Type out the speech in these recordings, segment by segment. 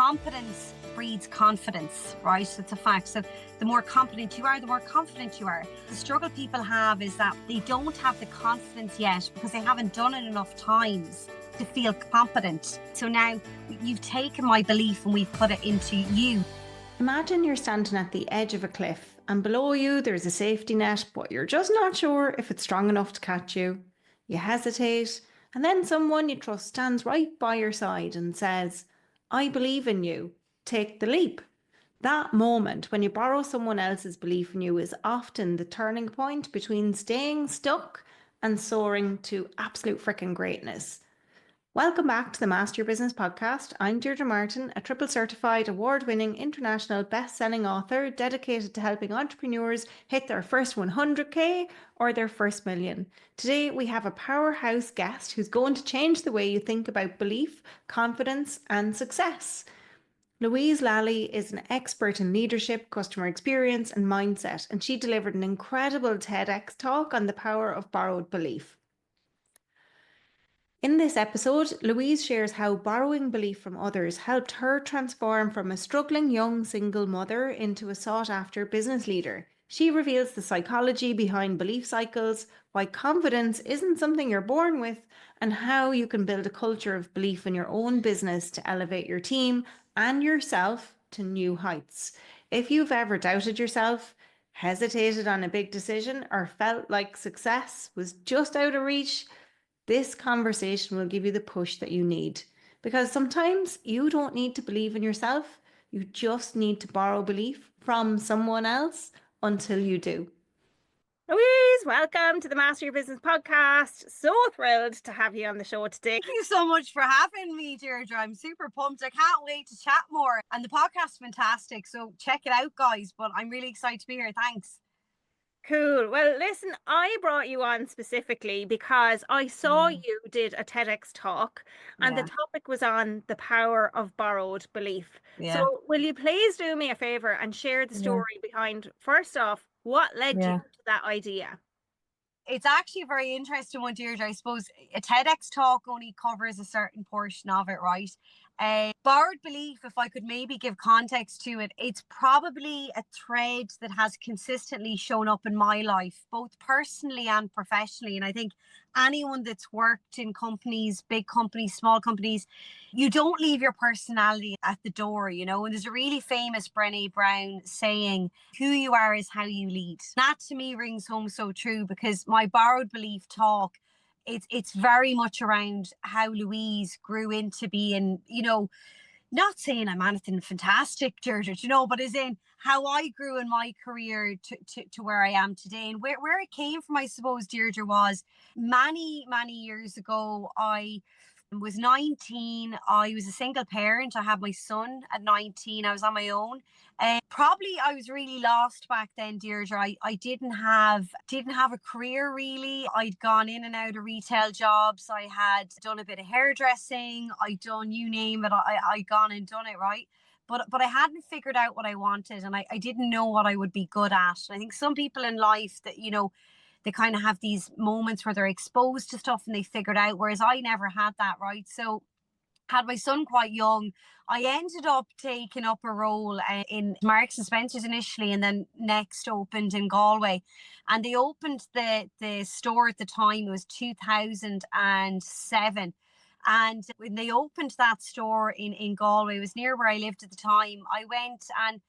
competence breeds confidence, right? It's a fact. So the more competent you are, the more confident you are. The struggle people have is that they don't have the confidence yet because they haven't done it enough times to feel competent. So now you've taken my belief and we've put it into you. Imagine you're standing at the edge of a cliff and below you there's a safety net, but you're just not sure if it's strong enough to catch you. You hesitate, and then someone you trust stands right by your side and says, "I believe in you. Take the leap." That moment when you borrow someone else's belief in you is often the turning point between staying stuck and soaring to absolute freaking greatness. Welcome back to the Master Your Business podcast. I'm Deirdre Martin, a triple certified award-winning international best-selling author dedicated to helping entrepreneurs hit their first 100k or their first million. Today we have a powerhouse guest who's going to change the way you think about belief, confidence and success. Louise Lally is an expert in leadership, customer experience and mindset, and she delivered an incredible TEDx talk on the power of borrowed belief. In this episode, Louise shares how borrowing belief from others helped her transform from a struggling young single mother into a sought-after business leader. She reveals the psychology behind belief cycles, why confidence isn't something you're born with, and how you can build a culture of belief in your own business to elevate your team and yourself to new heights. If you've ever doubted yourself, hesitated on a big decision, or felt like success was just out of reach, this conversation will give you the push that you need, because sometimes you don't need to believe in yourself. You just need to borrow belief from someone else until you do. Louise, welcome to the Master Your Business podcast. So thrilled to have you on the show today. Thank you so much for having me, Deirdre. I'm super pumped. I can't wait to chat more. And the podcast's fantastic, so check it out, guys. But I'm really excited to be here. Thanks. Cool. Well, listen, I brought you on specifically because I saw you did a TEDx talk and the topic was on the power of borrowed belief. So will you please do me a favor and share the story behind, first off, what led you to that idea? It's actually a very interesting one, Deirdre. I suppose a TEDx talk only covers a certain portion of it, right? Borrowed belief, if I could maybe give context to it, it's probably a thread that has consistently shown up in my life, both personally and professionally. And I think anyone that's worked in companies, big companies, small companies, you don't leave your personality at the door, you know. And there's a really famous Brené Brown saying, "Who you are is how you lead." That to me rings home so true, because my borrowed belief talk, it's very much around how Louise grew into being, you know, not saying I'm anything fantastic, Deirdre, you know, but as in how I grew in my career to where I am today. And where it came from, I suppose, Deirdre, was many years ago. I was 19. I was a single parent. I had my son at 19. I was on my own. Probably I was really lost back then, Deirdre. I didn't have a career really. I'd gone in and out of retail jobs. I had done a bit of hairdressing. I'd done, you name it. I'd gone and done it, right? But I hadn't figured out what I wanted, and I didn't know what I would be good at. And I think some people in life that, you know, they kind of have these moments where they're exposed to stuff and they figured out, whereas I never had that, right? So had my son quite young. I ended up taking up a role in Marks and Spencer's initially, and then next opened in Galway. And they opened the store at the time, it was 2007. And when they opened that store in Galway, it was near where I lived at the time. I went and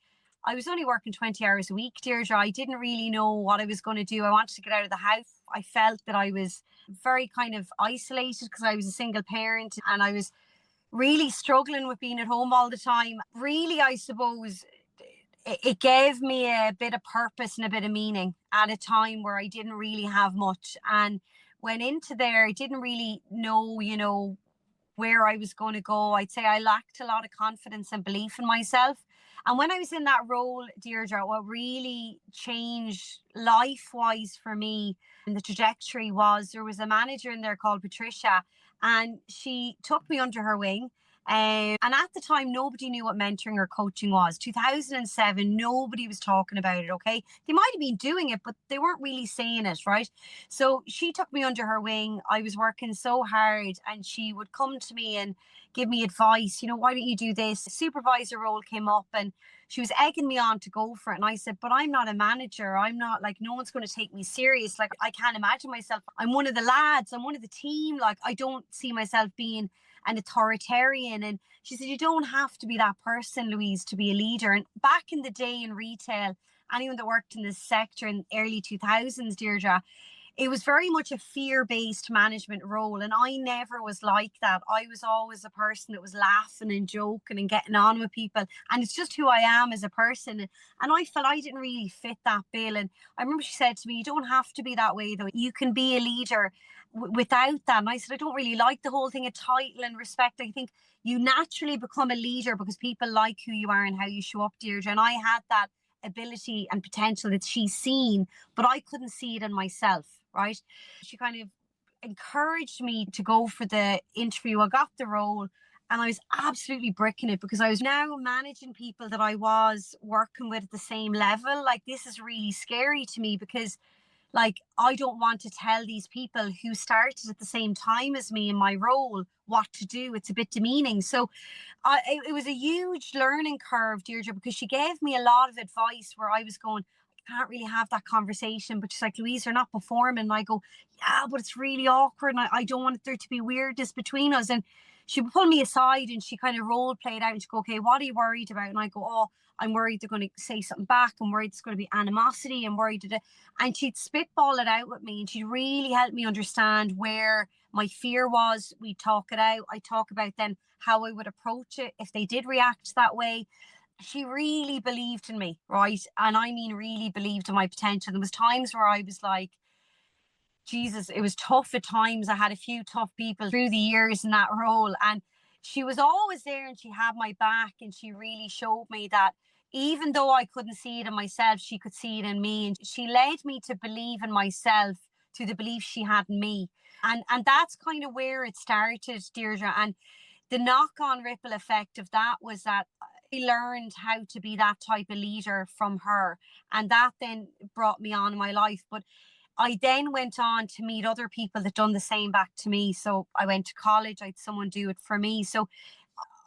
I was only working 20 hours a week, Deirdre. I didn't really know what I was going to do. I wanted to get out of the house. I felt that I was very kind of isolated because I was a single parent and I was really struggling with being at home all the time. Really, I suppose it gave me a bit of purpose and a bit of meaning at a time where I didn't really have much. And went into there, I didn't really know, you know, where I was going to go. I'd say I lacked a lot of confidence and belief in myself. And when I was in that role, Deirdre, what really changed life-wise for me and the trajectory was there was a manager in there called Patricia, and she took me under her wing And at the time, nobody knew what mentoring or coaching was. 2007, nobody was talking about it, okay? They might have been doing it, but they weren't really saying it, right? So she took me under her wing. I was working so hard, and she would come to me and give me advice. Why don't you do this? A supervisor role came up, and she was egging me on to go for it. And I said, but I'm not a manager. I'm not, like, no one's going to take me serious. Like, I can't imagine myself. I'm one of the lads. I'm one of the team. Like, I don't see myself being an authoritarian. And she said, you don't have to be that person, Louise, to be a leader. And back in the day in retail, anyone that worked in this sector in early 2000s, Deirdre, it was very much a fear-based management role. And I never was like that. I was always a person that was laughing and joking and getting on with people. And it's just who I am as a person. And I felt I didn't really fit that bill. And I remember she said to me, you don't have to be that way, though. You can be a leader without that. And I said, I don't really like the whole thing of title and respect. I think you naturally become a leader because people like who you are and how you show up, Deirdre. And I had that ability and potential that she's seen, but I couldn't see it in myself, right? She kind of encouraged me to go for the interview. I got the role, and I was absolutely bricking it because I was now managing people that I was working with at the same level. Like, this is really scary to me because, like, I don't want to tell these people who started at the same time as me in my role what to do. It's a bit demeaning. So it was a huge learning curve, Deirdre, because she gave me a lot of advice where I was going, I can't really have that conversation. But she's like, Louise, you're not performing. And I go, yeah, but it's really awkward. And I don't want there to be weirdness between us. And she would pull me aside and she kind of role played out and she go, okay, what are you worried about? And I go, oh, I'm worried they're going to say something back. I'm worried there's going to be animosity. I'm worried. And she'd spitball it out with me. And she really helped me understand where my fear was. We talk it out. I talk about then how I would approach it if they did react that way. She really believed in me, right? And I mean, really believed in my potential. There was times where I was like, Jesus, it was tough at times. I had a few tough people through the years in that role. And she was always there and she had my back. And she really showed me that even though I couldn't see it in myself, she could see it in me. And she led me to believe in myself through the belief she had in me. And that's kind of where it started, Deirdre. And the knock-on ripple effect of that was that I learned how to be that type of leader from her. And that then brought me on in my life. But I then went on to meet other people that done the same back to me. So I went to college, I had someone do it for me. So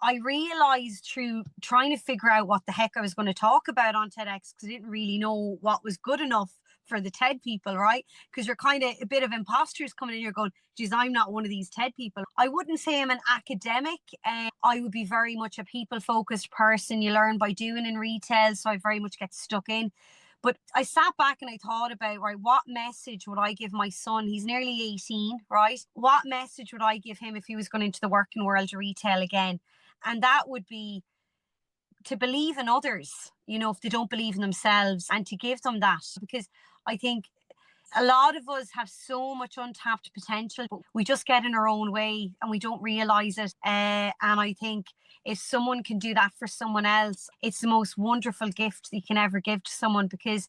I realized through trying to figure out what the heck I was going to talk about on TEDx, because I didn't really know what was good enough for the TED people, right? Because you're kind of a bit of imposters coming in here going, geez, I'm not one of these TED people. I wouldn't say I'm an academic. I would be very much a people focused person. You learn by doing in retail. So I very much get stuck in. But I sat back and I thought about, right, what message would I give my son? He's nearly 18, right? What message would I give him if he was going into the working world of retail again? And that would be to believe in others, if they don't believe in themselves, and to give them that. Because I think a lot of us have so much untapped potential, but we just get in our own way and we don't realize it. And I think if someone can do that for someone else, it's the most wonderful gift that you can ever give to someone, because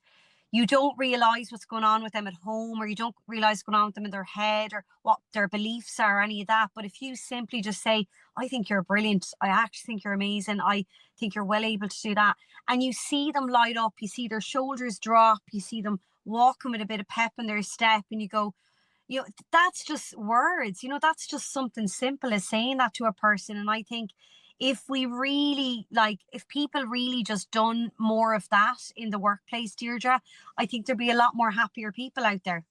you don't realize what's going on with them at home, or you don't realize what's going on with them in their head, or what their beliefs are, or any of that. But if you simply just say, I think you're brilliant, I actually think you're amazing, I think you're well able to do that, and you see them light up, you see their shoulders drop, you see them walking with a bit of pep in their step, and you go, that's just words, that's just something simple as saying that to a person. And I think if we really, if people really just done more of that in the workplace, Deirdre, I think there'd be a lot more happier people out there.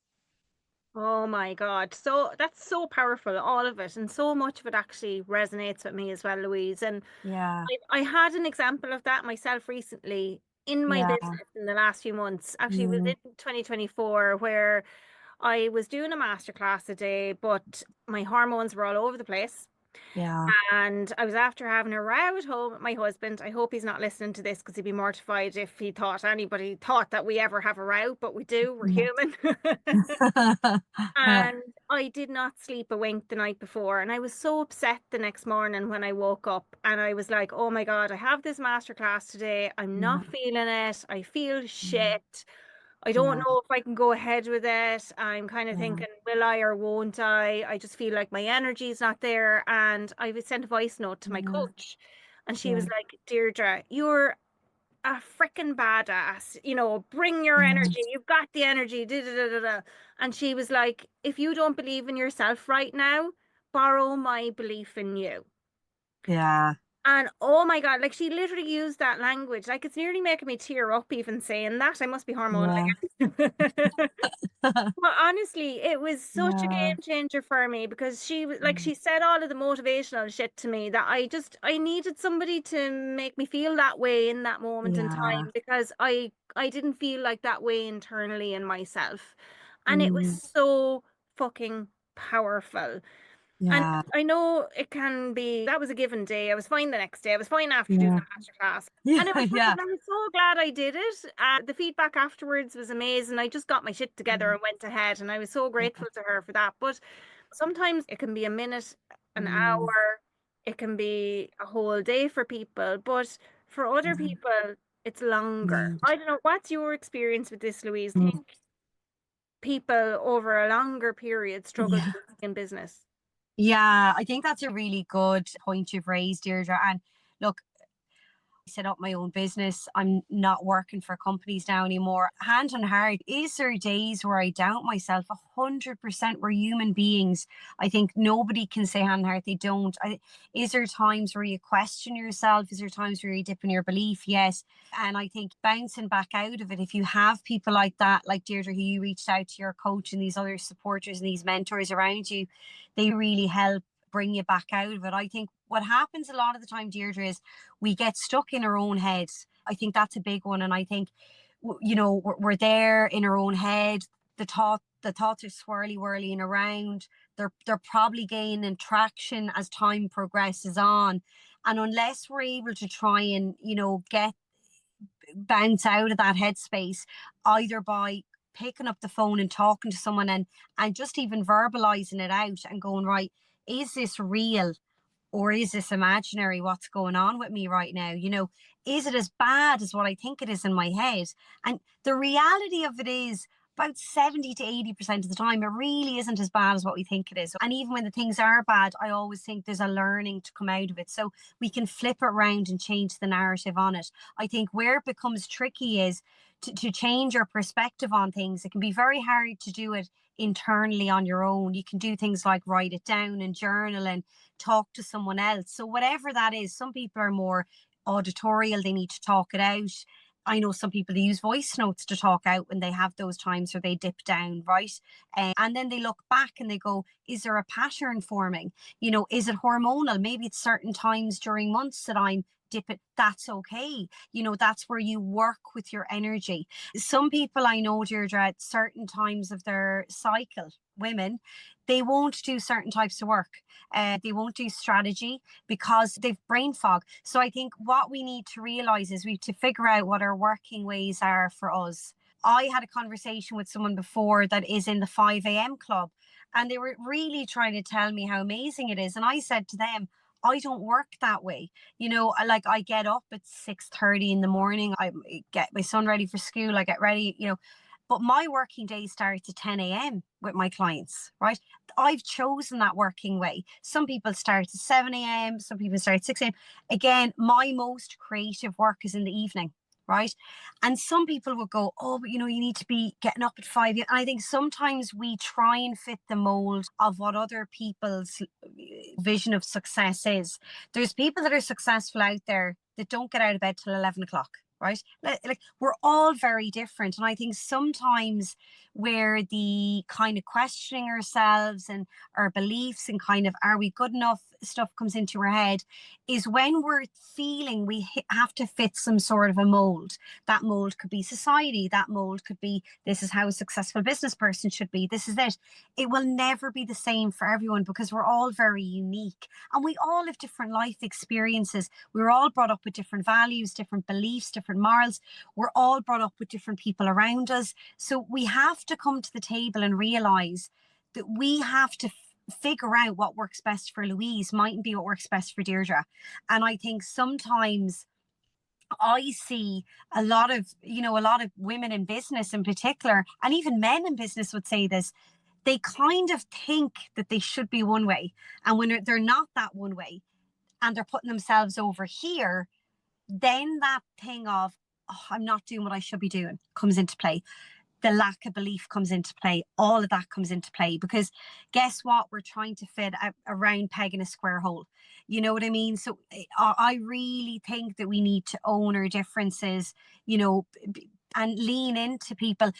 Oh my God. So that's so powerful, all of it. And so much of it actually resonates with me as well, Louise. And Yeah. I had an example of that myself recently in my Yeah. business in the last few months. Actually, it was Mm. in 2024 where I was doing a masterclass a day, but my hormones were all over the place. Yeah. And I was after having a row at home with my husband. I hope he's not listening to this because he'd be mortified if he thought anybody thought that we ever have a row, but we do, we're human. And I did not sleep a wink the night before. And I was so upset the next morning when I woke up and I was like, oh my God, I have this masterclass today. I'm not feeling it. I feel shit. I don't Yeah. know if I can go ahead with it. I'm kind of Yeah. thinking, will I or won't I? I just feel like my energy is not there. And I sent a voice note to my Yeah. coach, and she was Yeah. like, Deirdre, you're a freaking badass. Bring your Yeah. energy. You've got the energy. Da, da, da, da, da. And she was like, if you don't believe in yourself right now, borrow my belief in you. Yeah. And oh my God, like she literally used that language. Like it's nearly making me tear up even saying that. I must be hormonal Yeah. again. Well, honestly, it was such a Yeah. game changer for me because she was like she said all of the motivational shit to me that I needed somebody to make me feel that way in that moment in Yeah. time because I didn't feel like that way internally in myself. And it was Mm. so fucking powerful. And Yeah. I know it can be, that was a given day. I was fine the next day. I was fine after doing Yeah. the master class. Yeah. And it was Yeah. brilliant. I was so glad I did it. The feedback afterwards was amazing. I just got my shit together and went ahead. And I was so Yeah. grateful to her for that. But sometimes it can be a minute, an Mm. hour, it can be a whole day for people. But for other people, it's longer. Yeah. I don't know. What's your experience with this, Louise? Mm. Think people over a longer period struggle to Yeah. be in business? Yeah, I think that's a really good point you've raised, Deirdre. And look, set up my own business. I'm not working for companies now anymore. Hand on heart, is there days where I doubt myself? 100%. We're human beings. I think nobody can say hand on heart they don't. Is there times where you question yourself? Is there times where you dip in your belief? Yes. And I think bouncing back out of it, if you have people like that, like Deirdre, who you reached out to your coach and these other supporters and these mentors around you, they really help bring you back out of it. I think what happens a lot of the time, Deirdre, is we get stuck in our own heads. I think that's a big one. And I think, we're there in our own head. The thoughts are whirling around. They're probably gaining traction as time progresses on. And unless we're able to try and, get bounce out of that headspace, either by picking up the phone and talking to someone and just even verbalizing it out and going, right, is this real? Or is this imaginary? What's going on with me right now? Is it as bad as what I think it is in my head? And the reality of it is, about 70 to 80% of the time, it really isn't as bad as what we think it is. And even when the things are bad, I always think there's a learning to come out of it. So we can flip it around and change the narrative on it. I think where it becomes tricky is to change your perspective on things. It can be very hard to do it internally on your own. You can do things like write it down and journal and talk to someone else. So whatever that is, some people are more auditorial, they need to talk it out. I know some people use voice notes to talk out when they have those times where they dip down, right? And then they look back and they go, is there a pattern forming? Is it hormonal? Maybe it's certain times during months that I'm dipping. That's okay. That's where you work with your energy. Some people I know, Deirdre, at certain times of their cycle, women, they won't do certain types of work. They won't do strategy because they've brain fog. So I think what we need to realize is we have to figure out what our working ways are for us. I had a conversation with someone before that is in the 5 a.m. club, and they were really trying to tell me how amazing it is. And I said to them, I don't work that way. I get up at 6:30 in the morning. I get my son ready for school. I get ready, but my working day starts at 10 a.m. with my clients, right? I've chosen that working way. Some people start at 7 a.m., some people start at 6 a.m. Again, my most creative work is in the evening, right? And some people would go, oh, but you need to be getting up at 5 a.m. And I think sometimes we try and fit the mold of what other people's vision of success is. There's people that are successful out there that don't get out of bed till 11 o'clock. Right? Like we're all very different. And I think sometimes where the kind of questioning ourselves and our beliefs and kind of are we good enough stuff comes into our head is when we're feeling we have to fit some sort of a mold. That mold could be society. That mold could be this is how a successful business person should be. This is it. It will never be the same for everyone because we're all very unique and we all have different life experiences. We're all brought up with different values, different beliefs, different morals. We're all brought up with different people around us. So we have to come to the table and realize that we have to figure out what works best for Louise mightn't be what works best for Deirdre. And I think sometimes I see a lot of, a lot of women in business in particular, and even men in business would say this. They kind of think that they should be one way. And when they're not that one way and they're putting themselves over here, then that thing of, oh, I'm not doing what I should be doing comes into play. The lack of belief comes into play. All of that comes into play because guess what? We're trying to fit a round peg in a square hole. You know what I mean? So I really think that we need to own our differences, and lean into people.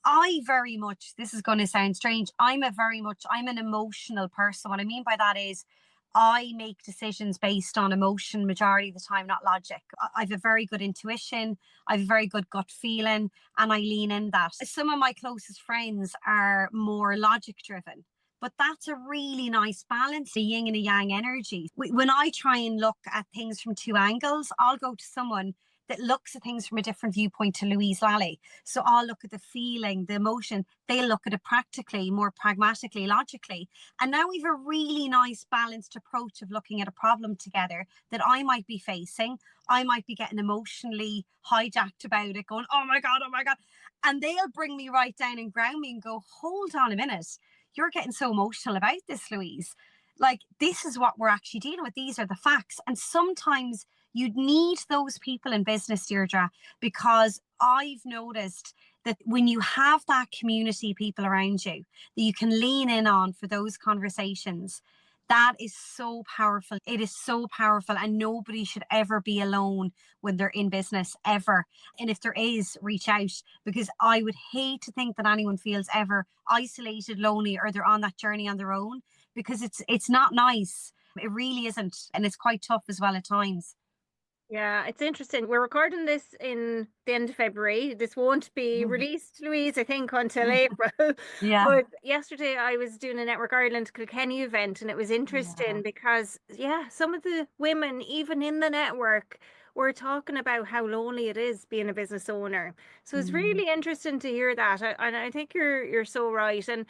I very much, this is going to sound strange, I'm an emotional person. What I mean by that is I make decisions based on emotion majority of the time, not logic. I have a very good intuition. I have a very good gut feeling, and I lean in that. Some of my closest friends are more logic driven, but that's a really nice balance, a yin and a yang energy. When I try and look at things from two angles, I'll go to someone that looks at things from a different viewpoint to Louise Lally. So I'll look at the feeling, the emotion. They'll look at it practically, more pragmatically, logically. And now we've a really nice balanced approach of looking at a problem together that I might be facing. I might be getting emotionally hijacked about it, going, oh my God, oh my God. And they'll bring me right down and ground me and go, hold on a minute. You're getting so emotional about this, Louise. Like, this is what we're actually dealing with. These are the facts. And sometimes you'd need those people in business, Deirdre, because I've noticed that when you have that community people around you that you can lean in on for those conversations, that is so powerful. It is so powerful, and nobody should ever be alone when they're in business, ever. And if there is, reach out, because I would hate to think that anyone feels ever isolated, lonely, or they're on that journey on their own, because it's not nice. It really isn't, and it's quite tough as well at times. Yeah, it's interesting. We're recording this in the end of February. This won't be released, Louise, I think, until April. Yeah. But yesterday I was doing a Network Ireland Kilkenny event, and it was Yeah. interesting because, yeah, some of the women, even in the network, were talking about how lonely it is being a business owner. So it's Mm, really interesting to hear that. And I think you're so right. And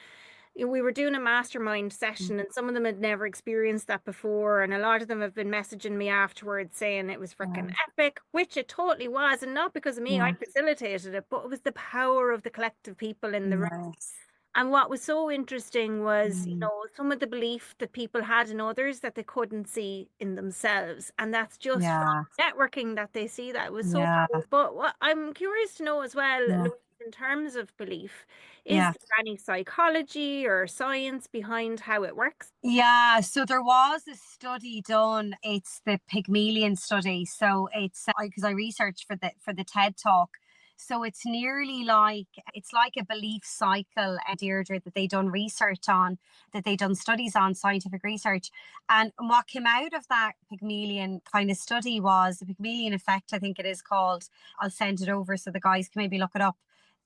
we were doing a mastermind mm, session, and some of them had never experienced that before, and a lot of them have been messaging me afterwards saying it was freaking yeah. epic, which it totally was. And not because of me, I Yeah. facilitated it, but it was the power of the collective people in the room. Yes. And what was so interesting was, Mm, some of the belief that people had in others that they couldn't see in themselves. And that's just from yeah. networking that they see that. It was so Yeah. powerful. But what I'm curious to know as well, Yeah. Louise, in terms of belief, is Yeah. there any psychology or science behind how it works? Yeah, so there was a study done. It's the Pygmalion study. So it's because I researched for the TED talk. So it's like a belief cycle, Deirdre, that they done research on, that they done studies on, scientific research. And what came out of that Pygmalion kind of study was the Pygmalion effect, I think it is called. I'll send it over so the guys can maybe look it up.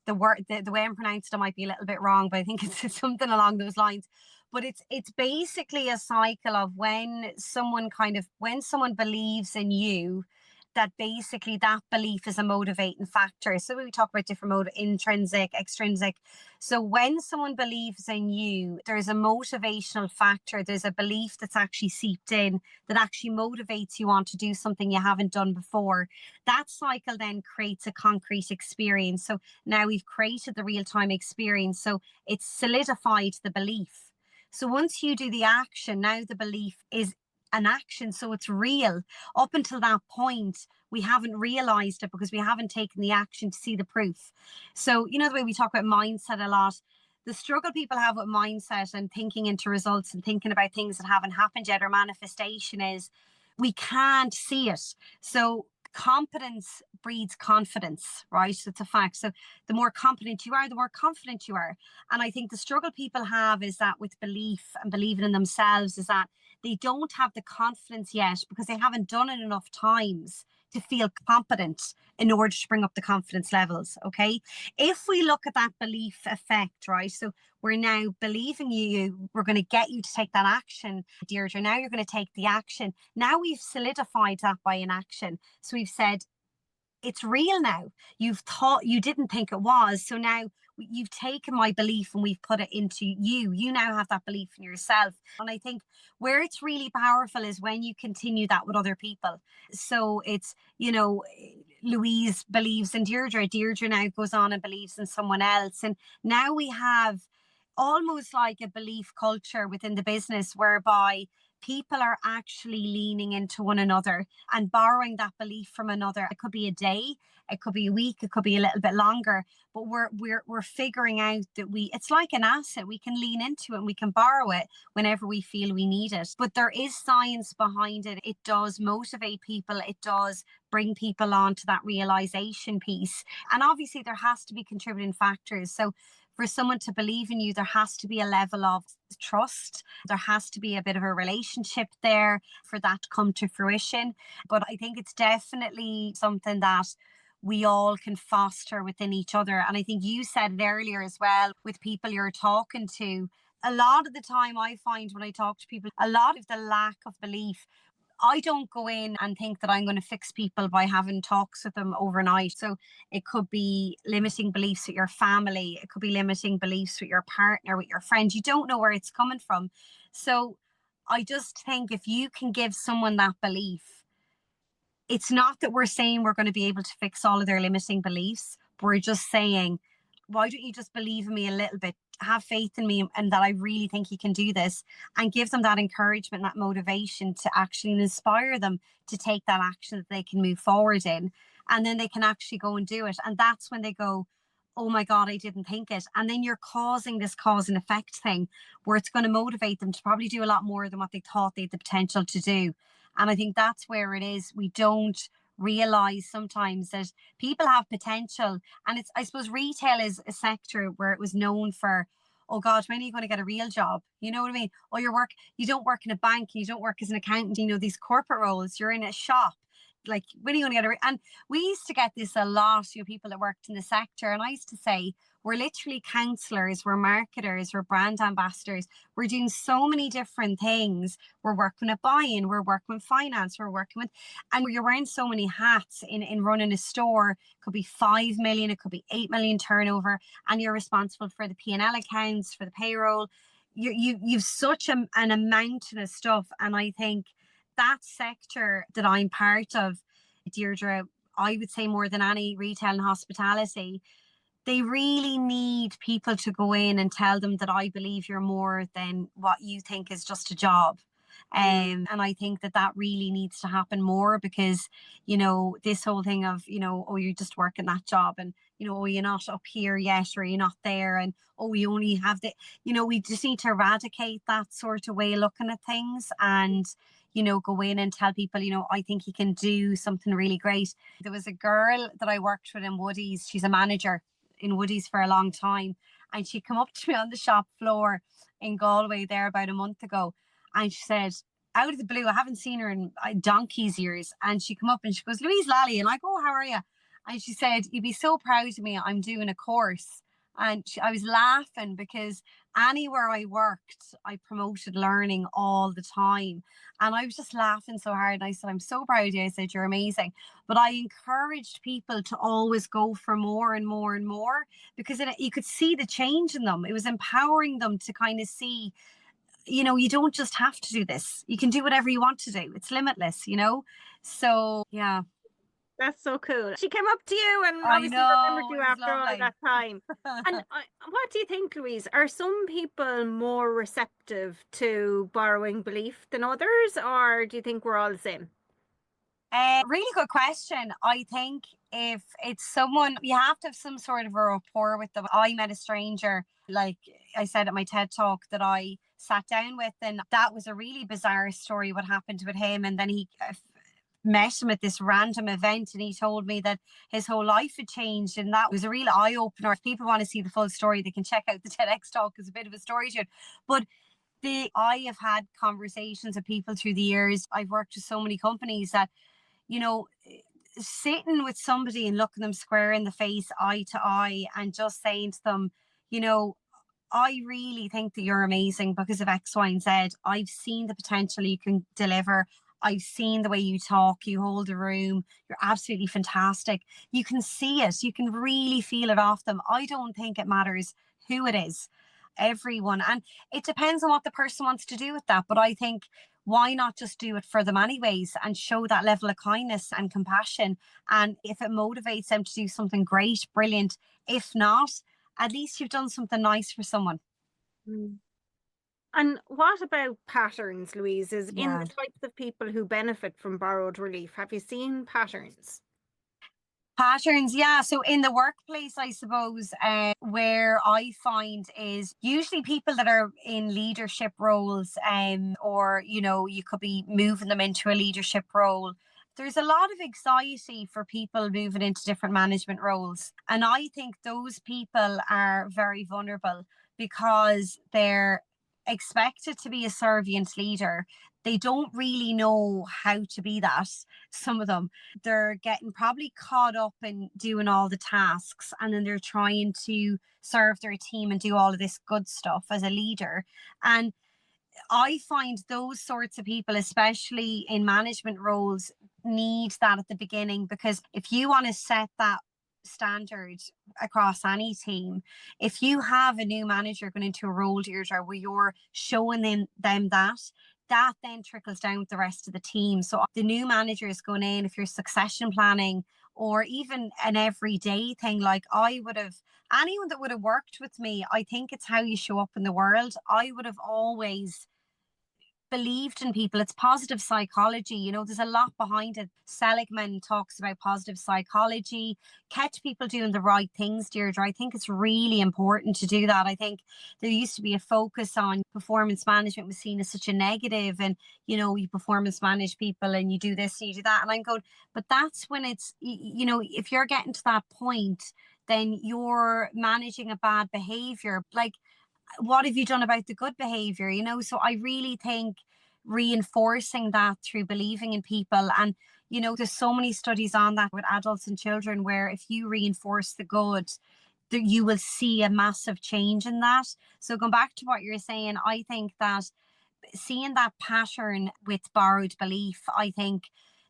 The way I'm pronounced it might be a little bit wrong, but I think it's something along those lines. But it's basically a cycle of when someone believes in you, that basically that belief is a motivating factor. So we talk about different intrinsic, extrinsic. So when someone believes in you, there's a motivational factor. There's a belief that's actually seeped in that actually motivates you on to do something you haven't done before. That cycle then creates a concrete experience. So now we've created the real-time experience. So it's solidified the belief. So once you do the action, now the belief is an action. So it's real. Up until that point, we haven't realized it because we haven't taken the action to see the proof. So, the way we talk about mindset a lot, the struggle people have with mindset and thinking into results and thinking about things that haven't happened yet or manifestation is we can't see it. So competence breeds confidence, right? So it's a fact. So the more competent you are, the more confident you are. And I think the struggle people have is that with belief and believing in themselves is that they don't have the confidence yet because they haven't done it enough times to feel competent in order to bring up the confidence levels. Okay. If we look at that belief effect, right? So we're now believing you, we're going to get you to take that action, Deirdre. Now you're going to take the action. Now we've solidified that by an action. So we've said, it's real now. You've thought you didn't think it was. So now you've taken my belief and we've put it into you. You now have that belief in yourself. And I think where it's really powerful is when you continue that with other people. So it's, Louise believes in Deirdre. Deirdre now goes on and believes in someone else. And now we have almost like a belief culture within the business whereby people are actually leaning into one another and borrowing that belief from another. It could be a day, it could be a week, it could be a little bit longer, but we're figuring out that it's like an asset. We can lean into it and we can borrow it whenever we feel we need it. But there is science behind it. It does motivate people. It does bring people on to that realization piece. And obviously there has to be contributing factors. So for someone to believe in you, there has to be a level of trust. There has to be a bit of a relationship there for that to come to fruition. But I think it's definitely something that we all can foster within each other. And I think you said it earlier as well, with people you're talking to. A lot of the time I find when I talk to people, a lot of the lack of belief, I don't go in and think that I'm going to fix people by having talks with them overnight. So it could be limiting beliefs with your family. It could be limiting beliefs with your partner, with your friends. You don't know where it's coming from. So I just think if you can give someone that belief, it's not that we're saying we're going to be able to fix all of their limiting beliefs. We're just saying, why don't you just believe in me a little bit? Have faith in me and that I really think you can do this, and give them that encouragement, that motivation to actually inspire them to take that action that they can move forward in. And then they can actually go and do it. And that's when they go, oh my God, I didn't think it. And then you're causing this cause and effect thing where it's going to motivate them to probably do a lot more than what they thought they had the potential to do. And I think that's where it is. We don't realize sometimes that people have potential. And it's, I suppose retail is a sector where it was known for, oh God, when are you going to get a real job? You know what I mean? Or you don't work in a bank, you don't work as an accountant, you know, these corporate roles, you're in a shop. Like, when are you going to get and we used to get this a lot, you know, people that worked in the sector. And I used to say, we're literally counselors, we're marketers, we're brand ambassadors. We're doing so many different things. We're working with buying, we're working with finance, we're working with, and you're wearing so many hats in running a store. It could be 5 million, it could be 8 million turnover, and you're responsible for the P&L accounts, for the payroll. You've such an amount of stuff. And I think that sector that I'm part of, Deirdre, I would say more than any, retail and hospitality, they really need people to go in and tell them that I believe you're more than what you think is just a job. And I think that really needs to happen more, because, you know, this whole thing of, you know, oh, you're just working that job, and, you know, oh, you're not up here yet, or you're not there, and, oh, you only have the, you know, we just need to eradicate that sort of way of looking at things, and, you know, go in and tell people, you know, I think you can do something really great. There was a girl that I worked with in Woody's. She's a manager in Woody's for a long time. And she come up to me on the shop floor in Galway there about a month ago. And she said, out of the blue, I haven't seen her in donkey's years. And she come up and she goes, Louise Lally. And I go, oh, how are you? And she said, you'd be so proud of me. I'm doing a course. And I was laughing because anywhere I worked, I promoted learning all the time. And I was just laughing so hard. And I said, I'm so proud of you. I said, you're amazing. But I encouraged people to always go for more and more and more, because you could see the change in them. It was empowering them to kind of see, you know, you don't just have to do this. You can do whatever you want to do. It's limitless, you know? So, yeah. That's so cool. She came up to you and I obviously know, remembered you it was after all lovely. that time. And what do you think, Louise? Are some people more receptive to borrowing belief than others, or do you think we're all the same? Really good question. I think if it's someone, you have to have some sort of a rapport with them. I met a stranger, like I said at my TED talk, that I sat down with, and that was a really bizarre story what happened with him. And then he met him at this random event, and he told me that his whole life had changed, and that was a real eye-opener. If people want to see the full story, they can check out the TEDx talk. It's a bit of a story to it. But I have had conversations with people through the years. I've worked with so many companies that, you know, sitting with somebody and looking them square in the face, eye to eye, and just saying to them, you know, I really think that you're amazing because of X, Y, and Z. I've seen the potential you can deliver. I've seen the way you talk, you hold a room, you're absolutely fantastic. You can see it, you can really feel it off them. I don't think it matters who it is, everyone. And it depends on what the person wants to do with that. But I think why not just do it for them anyways and show that level of kindness and compassion? And if it motivates them to do something great, brilliant. If not, at least you've done something nice for someone. And what about patterns, Louise, in Yeah. the types of people who benefit from borrowed relief? Have you seen patterns? Patterns, yeah. So in the workplace, I suppose, where I find is usually people that are in leadership roles, or, you know, you could be moving them into a leadership role. There's a lot of anxiety for people moving into different management roles. And I think those people are very vulnerable because they're expected to be a servient leader. They don't really know how to be that, some of them. They're getting probably caught up in doing all the tasks, and then they're trying to serve their team and do all of this good stuff as a leader. And I find those sorts of people, especially in management roles, need that at the beginning, because if you want to set that standard across any team, if you have a new manager going into a role, Deirdre, where you're showing them that then trickles down with the rest of the team. So the new manager is going in, if you're succession planning or even an everyday thing, like I would have, anyone that would have worked with me, I think it's how you show up in the world. I would have always believed in people. It's positive psychology. You know, there's a lot behind it. Seligman talks about positive psychology, catch people doing the right things, Deirdre. I think it's really important to do that. I think there used to be a focus on performance management was seen as such a negative, and, you know, you performance manage people and you do this and you do that. And I'm going, but that's when it's, you know, if you're getting to that point, then you're managing a bad behavior. Like, what have you done about the good behavior? You know, so I really think reinforcing that through believing in people. And, you know, there's so many studies on that with adults and children, where if you reinforce the good, you will see a massive change in that. So going back to what you're saying, I think that seeing that pattern with borrowed belief, I think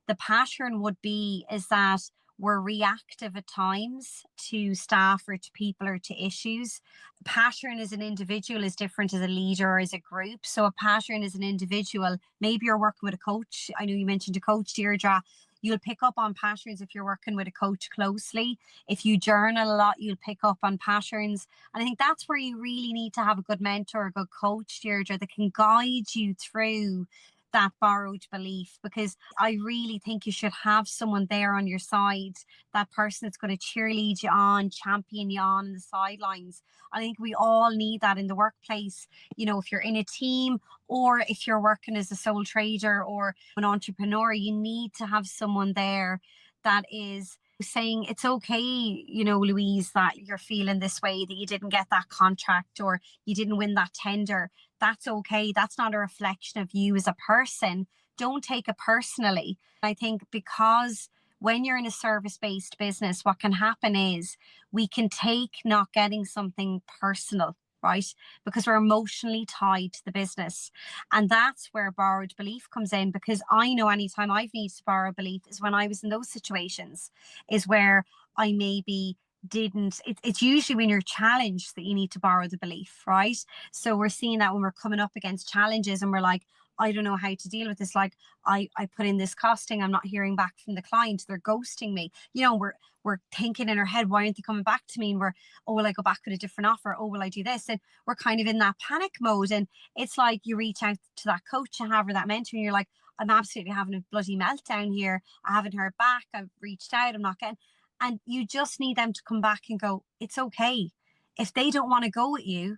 the pattern would be is that we're reactive at times to staff or to people or to issues. Pattern as an individual is different as a leader or as a group. So a pattern as an individual, maybe you're working with a coach. I know you mentioned a coach, Deirdre. You'll pick up on patterns if you're working with a coach closely. If you journal a lot, you'll pick up on patterns. And I think that's where you really need to have a good mentor, a good coach, Deirdre, that can guide you through that borrowed belief, because I really think you should have someone there on your side, that person that's going to cheerlead you on, champion you on the sidelines. I think we all need that in the workplace. You know, if you're in a team or if you're working as a sole trader or an entrepreneur, you need to have someone there that is saying it's okay, you know, Louise, that you're feeling this way, that you didn't get that contract or you didn't win that tender. That's okay. That's not a reflection of you as a person. Don't take it personally. I think because when you're in a service-based business, what can happen is we can take not getting something personal, right? Because we're emotionally tied to the business. And that's where borrowed belief comes in, because I know anytime I've needed to borrow belief is when I was in those situations, is where I maybe didn't. It's usually when you're challenged that you need to borrow the belief, right? So we're seeing that when we're coming up against challenges and we're like, I don't know how to deal with this. Like, I put in this costing, I'm not hearing back from the client, they're ghosting me. You know, we're thinking in our head, why aren't they coming back to me? And we're, oh, will I go back with a different offer? Oh, will I do this? And we're kind of in that panic mode. And it's like you reach out to that coach you have or that mentor and you're like, I'm absolutely having a bloody meltdown here. I haven't heard back. I've reached out. I'm not getting. And you just need them to come back and go, it's okay. If they don't want to go with you,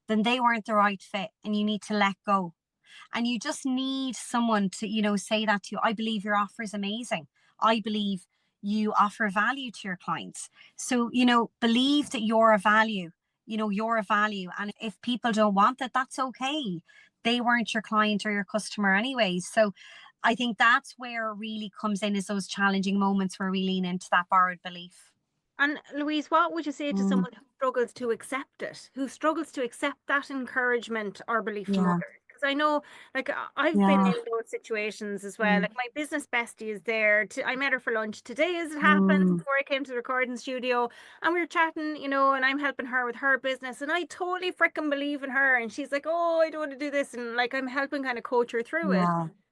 then they weren't the right fit and you need to let go. And you just need someone to, you know, say that to you. I believe your offer is amazing. I believe you offer value to your clients. So, you know, believe that you're a value, you know, you're a value. And if people don't want that, that's okay. They weren't your client or your customer anyway. So I think that's where it really comes in, is those challenging moments where we lean into that borrowed belief. And Louise, what would you say to someone who struggles to accept it, who struggles to accept that encouragement or belief from others? because I know, like, I've been in those situations as well. Like, my business bestie is there. I met her for lunch today, as it happens, before I came to the recording studio, and we were chatting, you know, and I'm helping her with her business, and I totally freaking believe in her. And she's like, "Oh, I don't want to do this," and like I'm helping kind of coach her through it.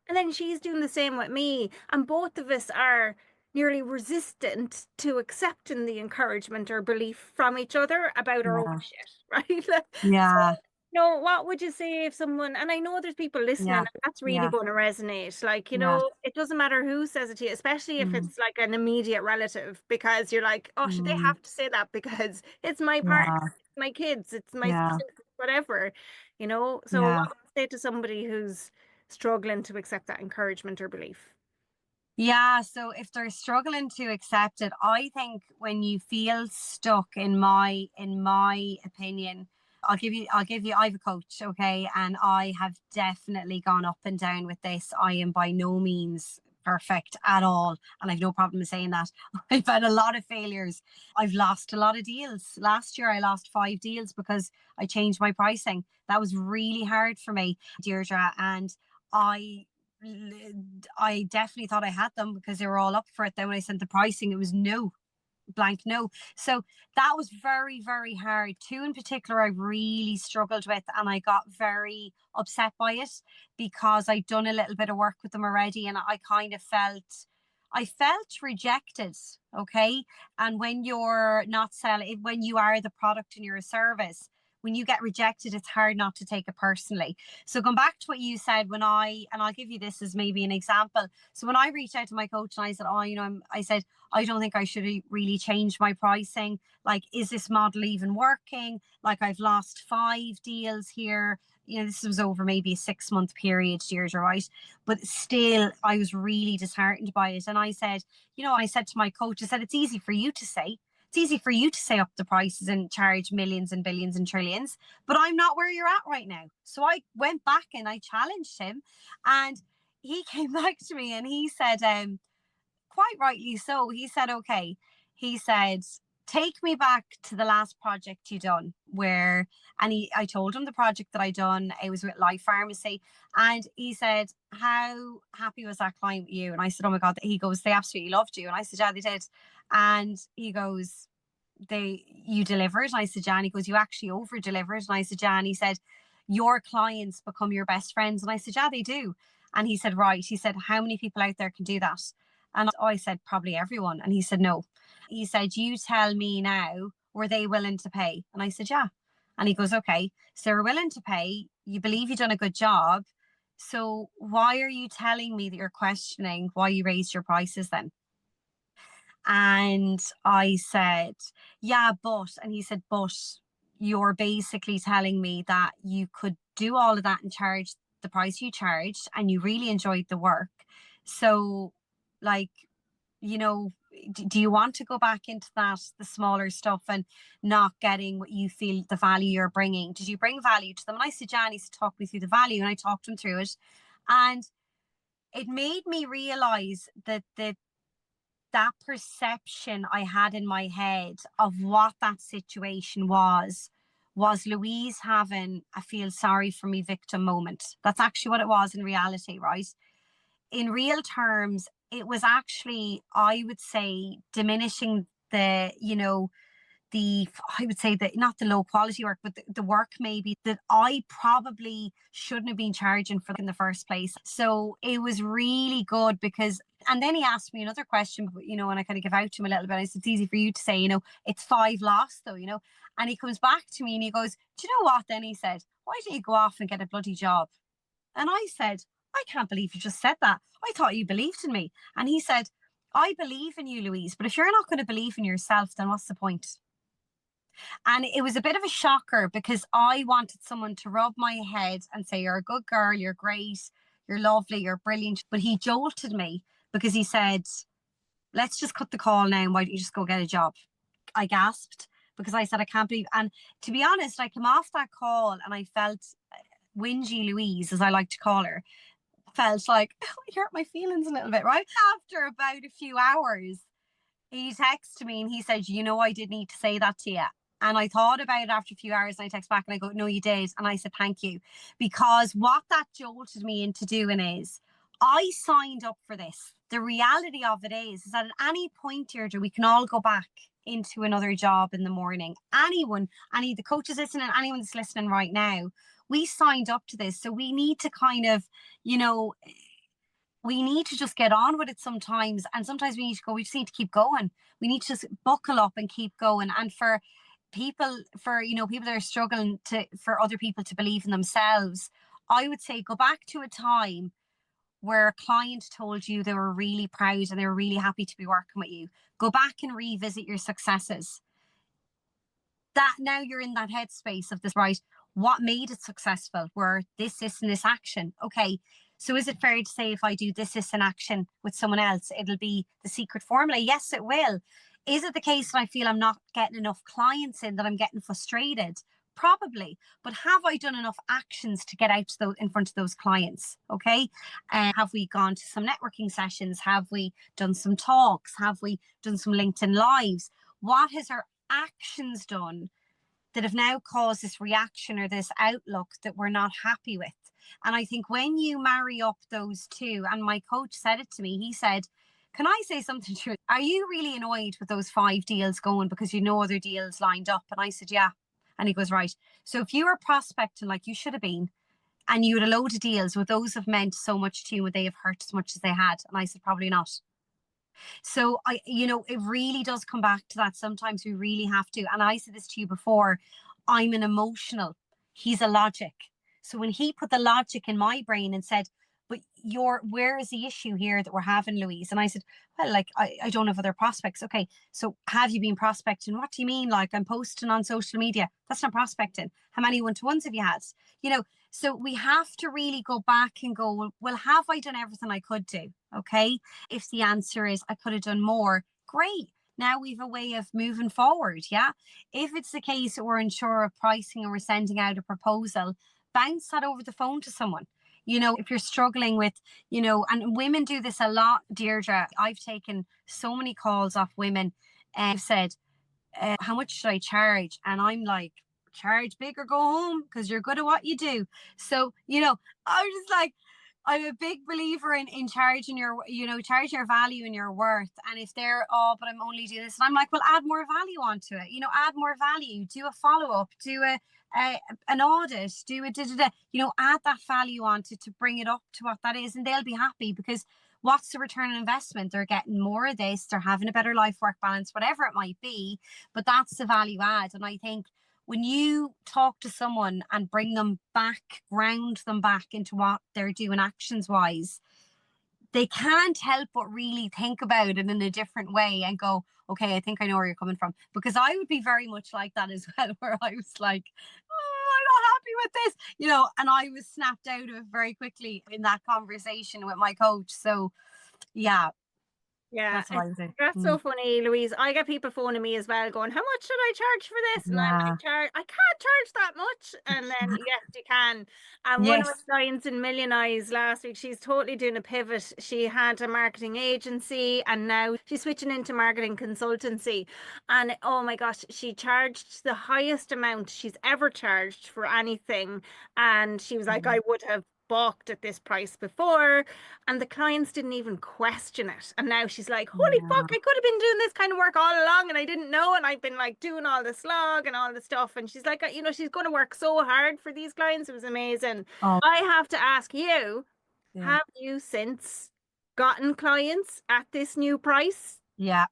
And then she's doing the same with me, and both of us are nearly resistant to accepting the encouragement or belief from each other about our own shit, right? So, you know, what would you say if someone, and I know there's people listening, and that's really going to resonate. Like, you know, it doesn't matter who says it to you, especially if it's like an immediate relative, because you're like, oh, should they have to say that because it's my partner, it's my kids, it's my whatever, you know? So what would you say to somebody who's struggling to accept that encouragement or belief? Yeah, so if they're struggling to accept it, I think when you feel stuck, in my opinion, I'll give you I have a coach, okay, and I have definitely gone up and down with this. I am by no means perfect at all, and I've no problem saying that. I've had a lot of failures. I've lost a lot of deals. Last year I lost 5 deals because I changed my pricing. That was really hard for me, Deirdre, and I I definitely thought I had them because they were all up for it. Then when I sent the pricing, it was no, blank no. So that was very, very hard. Two in particular, I really struggled with, and I got very upset by it because I'd done a little bit of work with them already, and I felt rejected. Okay. And when you're not selling, when you are the product and you're a service, when you get rejected, it's hard not to take it personally. So going back to what you said, and I'll give you this as maybe an example. So when I reached out to my coach and I said, oh, you know, I said, I don't think I should really change my pricing. Like, is this model even working? Like, I've lost 5 deals here. You know, this was over maybe a 6-month period, Deirdre, right? But still, I was really disheartened by it. And I said, you know, I said to my coach, I said, it's easy for you to say. It's easy for you to say up the prices and charge millions and billions and trillions, but I'm not where you're at right now. So I went back and I challenged him, and he came back to me and he said, quite rightly so, he said, okay, he said, take me back to the last project you done where, and I told him the project that I done. It was with Life Pharmacy, and he said, how happy was that client with you? And I said, oh my God. He goes, they absolutely loved you. And I said, yeah, they did. And he goes, you delivered? And I said, yeah. And he goes, you actually over delivered. And I said, yeah. And he said, your clients become your best friends. And I said, yeah, they do. And he said, right. He said, how many people out there can do that? And I said, probably everyone. And he said, no. He said, you tell me now, were they willing to pay? And I said, yeah. And he goes, okay, so they're willing to pay. You believe you've done a good job. So why are you telling me that you're questioning why you raised your prices then? And I said, yeah, but, and he said, but you're basically telling me that you could do all of that and charge the price you charged and you really enjoyed the work. So, like, you know, do you want to go back into that, the smaller stuff, and not getting what you feel the value you're bringing? Did you bring value to them? And I said, Janice, talk me through the value. And I talked him through it. And it made me realize that that perception I had in my head of what that situation was Louise having a feel sorry for me victim moment. That's actually what it was in reality, right? In real terms, it was actually, I would say, diminishing the, you know, I would say that not the low quality work, but the work maybe that I probably shouldn't have been charging for in the first place. So it was really good because, and then he asked me another question, you know, and I kind of give out to him a little bit. I said, it's easy for you to say, you know, it's 5 lost though, you know. And he comes back to me and he goes, do you know what? Then he said, why don't you go off and get a bloody job? And I said, I can't believe you just said that. I thought you believed in me. And he said, I believe in you, Louise, but if you're not going to believe in yourself, then what's the point? And it was a bit of a shocker because I wanted someone to rub my head and say, you're a good girl, you're great, you're lovely, you're brilliant. But he jolted me because he said, let's just cut the call now and why don't you just go get a job? I gasped because I said, I can't believe. And to be honest, I came off that call and I felt whingy Louise, as I like to call her, felt like, oh, you hurt my feelings a little bit, right? After about a few hours, he texted me and he said, you know, I did need to say that to you. And I thought about it after a few hours, and I text back and I go, no, you did. And I said, thank you. Because what that jolted me into doing is, I signed up for this. The reality of it is that at any point, Deirdre, we can all go back into another job in the morning. Anyone, any of the coaches listening, anyone that's listening right now, we signed up to this. So we need to kind of, you know, we need to just get on with it sometimes. And sometimes we need to go, we just need to keep going. We need to just buckle up and keep going. And for people, people that are struggling for other people to believe in themselves, I would say go back to a time where a client told you they were really proud and they were really happy to be working with you. Go back and revisit your successes. That now you're in that headspace of this, right? What made it successful? Were this, and this action. Okay. So is it fair to say if I do this, and action with someone else, it'll be the secret formula? Yes, it will. Is it the case that I feel I'm not getting enough clients in, that I'm getting frustrated? Probably. But have I done enough actions to get out to those, in front of those clients? Okay. Have we gone to some networking sessions? Have we done some talks? Have we done some LinkedIn lives? What has our actions done that have now caused this reaction or this outlook that we're not happy with? And I think when you marry up those two, and my coach said it to me, he said, can I say something to you? Are you really annoyed with those 5 deals going because you know other deals lined up? And I said, yeah. And he goes, right. So if you were prospecting like you should have been, and you had a load of deals, would those have meant so much to you? Would they have hurt as much as they had? And I said, probably not. So it really does come back to that. Sometimes we really have to. And I said this to you before, I'm an emotional, he's a logic. So when he put the logic in my brain and said, but where is the issue here that we're having, Louise? And I said, well, like, I don't have other prospects. Okay. So have you been prospecting? What do you mean? Like, I'm posting on social media. That's not prospecting. How many one-to-ones have you had? So we have to really go back and go, well, have I done everything I could do? Okay. If the answer is I could have done more, great. Now we've a way of moving forward. Yeah. If it's the case that we're unsure of pricing and we're sending out a proposal, bounce that over the phone to someone. If you're struggling with, and women do this a lot, Deirdre. I've taken so many calls off women and said, how much should I charge? And I'm like, charge big or go home, because you're good at what you do. So, I'm just like, I'm a big believer in charging charging your value and your worth. And if they're, but I'm only doing this, and I'm like, well, add more value onto it, add more value, do a follow-up, do an audit, add that value onto to bring it up to what that is, and they'll be happy, because what's the return on investment? They're getting more of this, they're having a better life-work balance, whatever it might be, but that's the value add. And I think when you talk to someone and bring them back, ground them back into what they're doing actions wise, they can't help but really think about it in a different way and go, okay, I think I know where you're coming from. Because I would be very much like that as well, where I was like, I'm not happy with this, and I was snapped out of it very quickly in that conversation with my coach. So yeah. Yeah, that's so funny, Louise. I get people phoning me as well going, how much should I charge for this? And I'm like, I can't charge that much. And then, yes, you can. And one of my clients in Million Eyes last week, she's totally doing a pivot. She had a marketing agency and now she's switching into marketing consultancy. And oh my gosh, she charged the highest amount she's ever charged for anything. And she was like, I would have balked at this price before, and the clients didn't even question it. And now she's like, holy fuck, I could have been doing this kind of work all along and I didn't know, and I've been like doing all the slog and all the stuff. And she's like, she's going to work so hard for these clients. It was amazing. I have to ask you, have you since gotten clients at this new price? Yeah.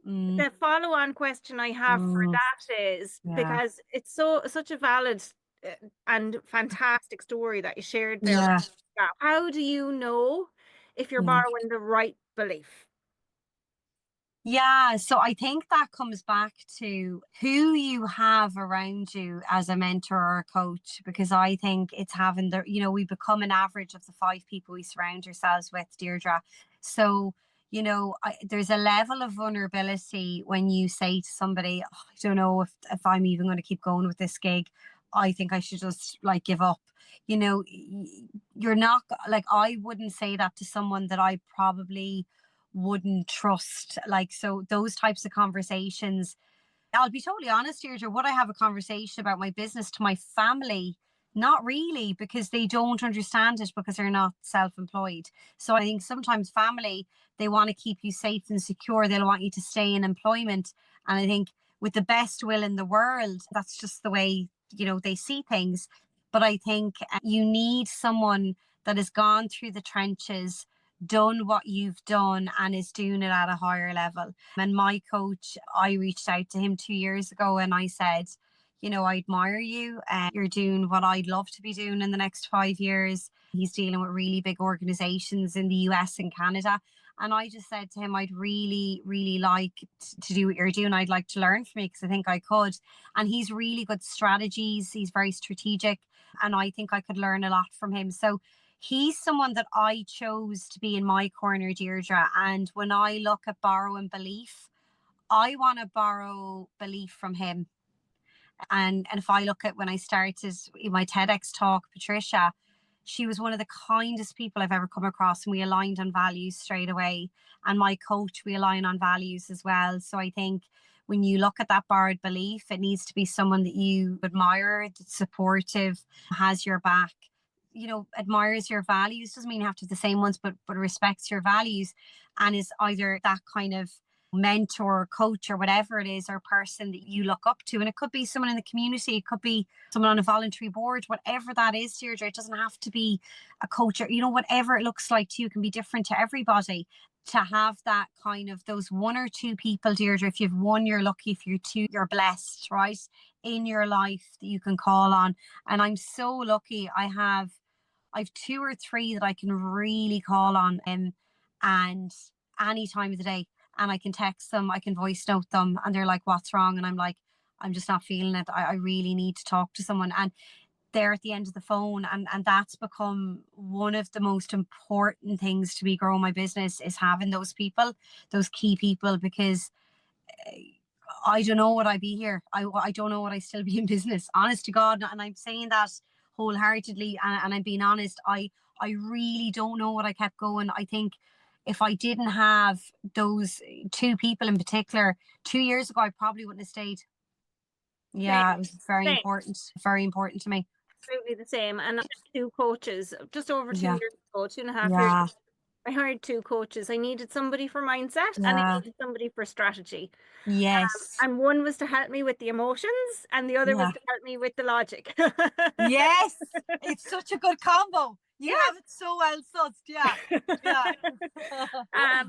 The follow-on question I have for that is, because it's such a valid and fantastic story that you shared there. Yeah. How do you know if you're borrowing the right belief? Yeah, so I think that comes back to who you have around you as a mentor or a coach, because I think it's having we become an average of the 5 people we surround ourselves with, Deirdre. So, there's a level of vulnerability when you say to somebody, I don't know if I'm even going to keep going with this gig. I think I should just give up. You're not I wouldn't say that to someone that I probably wouldn't trust. So those types of conversations, I'll be totally honest, Deirdre, would I have a conversation about my business to my family? Not really, because they don't understand it because they're not self-employed. So I think sometimes family, they want to keep you safe and secure. They'll want you to stay in employment. And I think with the best will in the world, that's just the way, they see things. But I think you need someone that has gone through the trenches, done what you've done, and is doing it at a higher level. And my coach, I reached out to him 2 years ago and I said, I admire you. You're doing what I'd love to be doing in the next 5 years. He's dealing with really big organizations in the US and Canada. And I just said to him, I'd really, really like to do what you're doing. I'd like to learn from you because I think I could. And he's really good strategies. He's very strategic. And I think I could learn a lot from him. So he's someone that I chose to be in my corner, Deirdre. And when I look at borrowing belief, I want to borrow belief from him. And if I look at when I started my TEDx talk, Patricia, she was one of the kindest people I've ever come across, and we aligned on values straight away. And my coach, we align on values as well. So I think when you look at that borrowed belief, it needs to be someone that you admire, that's supportive, has your back, admires your values. Doesn't mean you have to have the same ones, but respects your values, and is either that kind of mentor, coach, or whatever it is, or person that you look up to. And it could be someone in the community, it could be someone on a voluntary board, whatever that is, Deirdre. It doesn't have to be a coach, or whatever it looks like to you can be different to everybody. To have that kind of those one or two people, Deirdre, if you've one, you're lucky. If you're two, you're blessed, right, in your life that you can call on. And I'm so lucky. I've two or three that I can really call on, and any time of the day. And I can text them, I can voice note them, and they're like, what's wrong? And I'm like, I'm just not feeling it. I really need to talk to someone. And they're at the end of the phone. And that's become one of the most important things to me growing my business, is having those people, those key people, because I don't know what I'd be here. I don't know what I still be in business, honest to God. And I'm saying that wholeheartedly. And I'm being honest, I really don't know what I kept going. I think if I didn't have those two people in particular 2 years ago, I probably wouldn't have stayed. Yeah, it was very important to me. Absolutely the same. And I had two coaches just over 2 Yeah. years ago, 2.5 years ago. I hired two coaches. I needed somebody for mindset and I needed somebody for strategy. Yes. And one was to help me with the emotions and the other was to help me with the logic. Yes. It's such a good combo. You have it so well sussed. Yeah.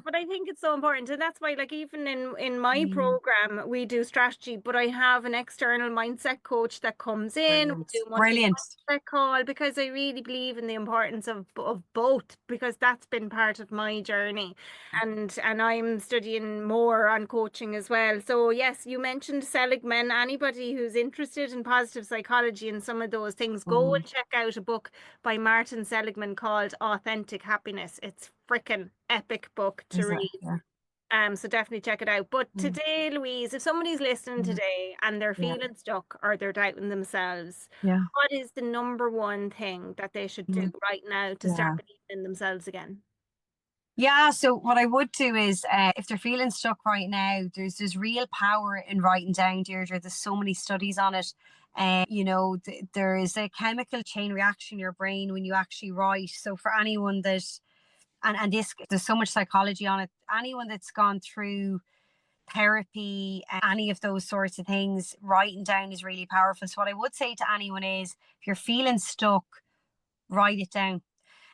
But I think it's so important. And that's why, like, even in my program, we do strategy, but I have an external mindset coach that comes in. We do Brilliant. Mindset call, because I really believe in the importance of both, because that's been part of my journey. And I'm studying more on coaching as well. So yes, you mentioned Seligman. Anybody who's interested in positive psychology and some of those things, go and check out a book by Martin Seligman called Authentic Happiness. It's freaking epic book to read. So definitely check it out. But today, Louise, if somebody's listening today and they're feeling stuck or they're doubting themselves, what is the number one thing that they should do right now to start believing in themselves again? Yeah, so what I would do is, if they're feeling stuck right now, there's real power in writing down, Deirdre. There's so many studies on it. There is a chemical chain reaction in your brain when you actually write. So for anyone that, and there's so much psychology on it, anyone that's gone through therapy, any of those sorts of things, writing down is really powerful. So what I would say to anyone is, if you're feeling stuck, write it down.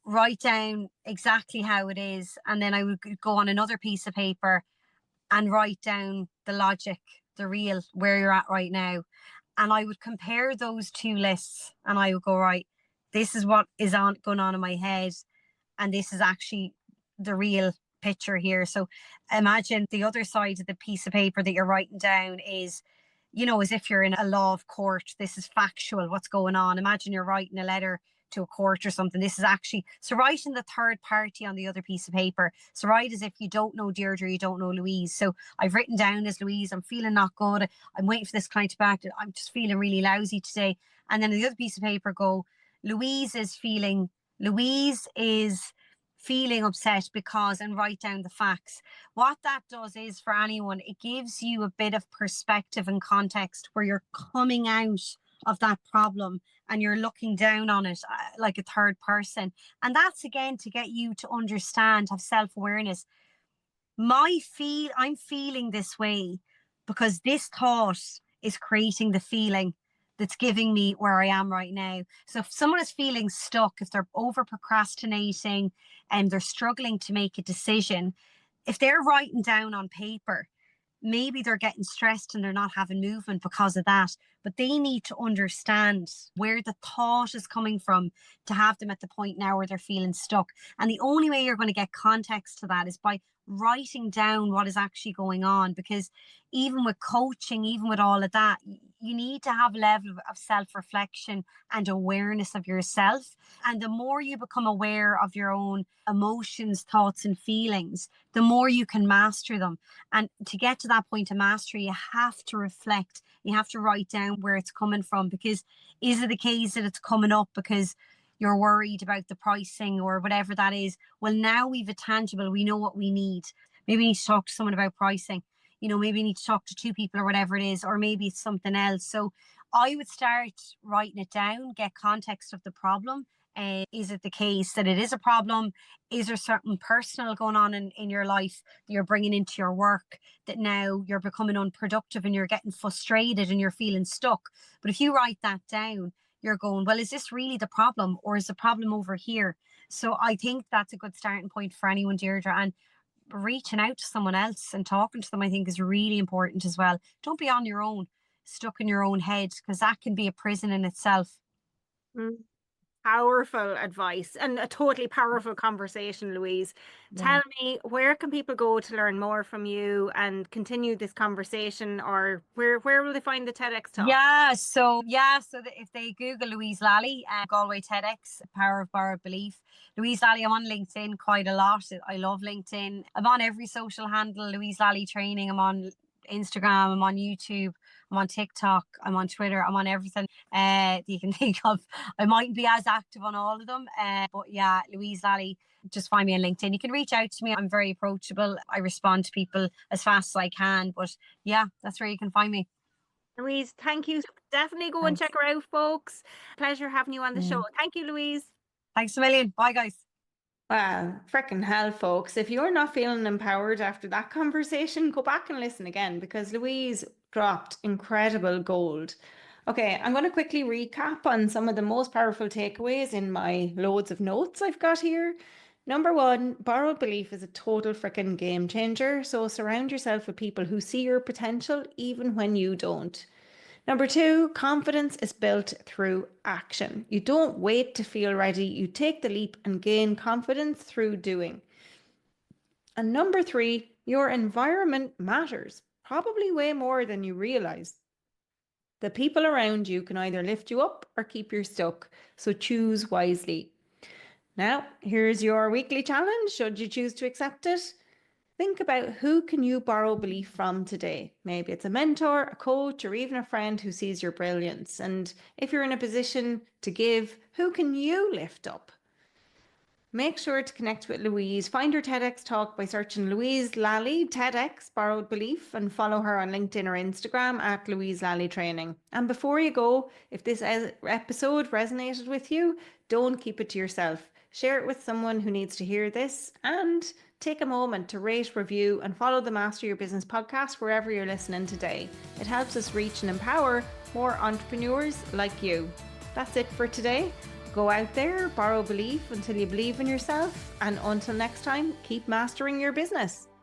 Write down exactly how it is. And then I would go on another piece of paper and write down the logic, the real, where you're at right now. And I would compare those two lists and I would go, right, this is what is going on in my head. And this is actually the real picture here. So imagine the other side of the piece of paper that you're writing down is, as if you're in a law of court. This is factual, what's going on. Imagine you're writing a letter to a court or something. This is actually, so writing the third party on the other piece of paper. So write as if you don't know Deirdre, you don't know Louise. So I've written down as Louise, I'm feeling not good. I'm waiting for this client to back. I'm just feeling really lousy today. And then on the other piece of paper go, Louise is feeling upset because, and write down the facts. What that does is, for anyone, it gives you a bit of perspective and context where you're coming out of that problem and you're looking down on it like a third person. And that's again to get you to understand, have self-awareness. I'm feeling this way because this thought is creating the feeling that's giving me where I am right now. So if someone is feeling stuck, if they're over procrastinating and they're struggling to make a decision, if they're writing down on paper, maybe they're getting stressed and they're not having movement because of that. But they need to understand where the thought is coming from to have them at the point now where they're feeling stuck. And the only way you're going to get context to that is by writing down what is actually going on. Because even with coaching, even with all of that, you need to have a level of self-reflection and awareness of yourself. And the more you become aware of your own emotions, thoughts, and feelings, the more you can master them. And to get to that point of mastery, you have to reflect. You have to write down where it's coming from. Because is it the case that it's coming up because you're worried about the pricing or whatever that is? Well, now we've a tangible, we know what we need. Maybe we need to talk to someone about pricing. Maybe you need to talk to 2 people or whatever it is, or maybe it's something else. So I would start writing it down, get context of the problem. Is it the case that it is a problem? Is there something personal going on in your life that you're bringing into your work that now you're becoming unproductive and you're getting frustrated and you're feeling stuck? But if you write that down, you're going, well, is this really the problem, or is the problem over here? So I think that's a good starting point for anyone, Deirdre. And reaching out to someone else and talking to them, I think, is really important as well. Don't be on your own, stuck in your own head, because that can be a prison in itself. Powerful advice and a totally powerful conversation, Louise. Tell me, where can people go to learn more from you and continue this conversation, or where will they find the TEDx talk? So if they Google Louise Lally, Galway TEDx, Power of Borrowed Belief. Louise Lally, I'm on LinkedIn quite a lot. I love LinkedIn. I'm on every social handle, Louise Lally Training. I'm on Instagram, I'm on YouTube, I'm on TikTok, I'm on Twitter, I'm on everything you can think of. I mightn't be as active on all of them, but yeah, Louise Lally, just find me on LinkedIn. You can reach out to me. I'm very approachable. I respond to people as fast as I can, but yeah, that's where you can find me. Louise, thank you. Definitely go and check her out, folks. Pleasure having you on the show. Thank you, Louise. Thanks a million. Bye, guys. Well, frickin' hell, folks. If you're not feeling empowered after that conversation, go back and listen again, because Louise dropped incredible gold. Okay, I'm going to quickly recap on some of the most powerful takeaways in my loads of notes I've got here. Number 1, borrowed belief is a total frickin' game changer. So surround yourself with people who see your potential even when you don't. Number 2, confidence is built through action. You don't wait to feel ready. You take the leap and gain confidence through doing. And number 3, your environment matters, probably way more than you realize. The people around you can either lift you up or keep you stuck, so choose wisely. Now, here's your weekly challenge, should you choose to accept it. Think about who can you borrow belief from today. Maybe it's a mentor, a coach, or even a friend who sees your brilliance. And if you're in a position to give, who can you lift up? Make sure to connect with Louise. Find her TEDx talk by searching Louise Lally TEDx Borrowed Belief and follow her on LinkedIn or Instagram at Louise Lally Training. And before you go, if this episode resonated with you, don't keep it to yourself. Share it with someone who needs to hear this, and take a moment to rate, review, and follow the Master Your Business podcast wherever you're listening today. It helps us reach and empower more entrepreneurs like you. That's it for today. Go out there, borrow belief until you believe in yourself, and until next time, keep mastering your business.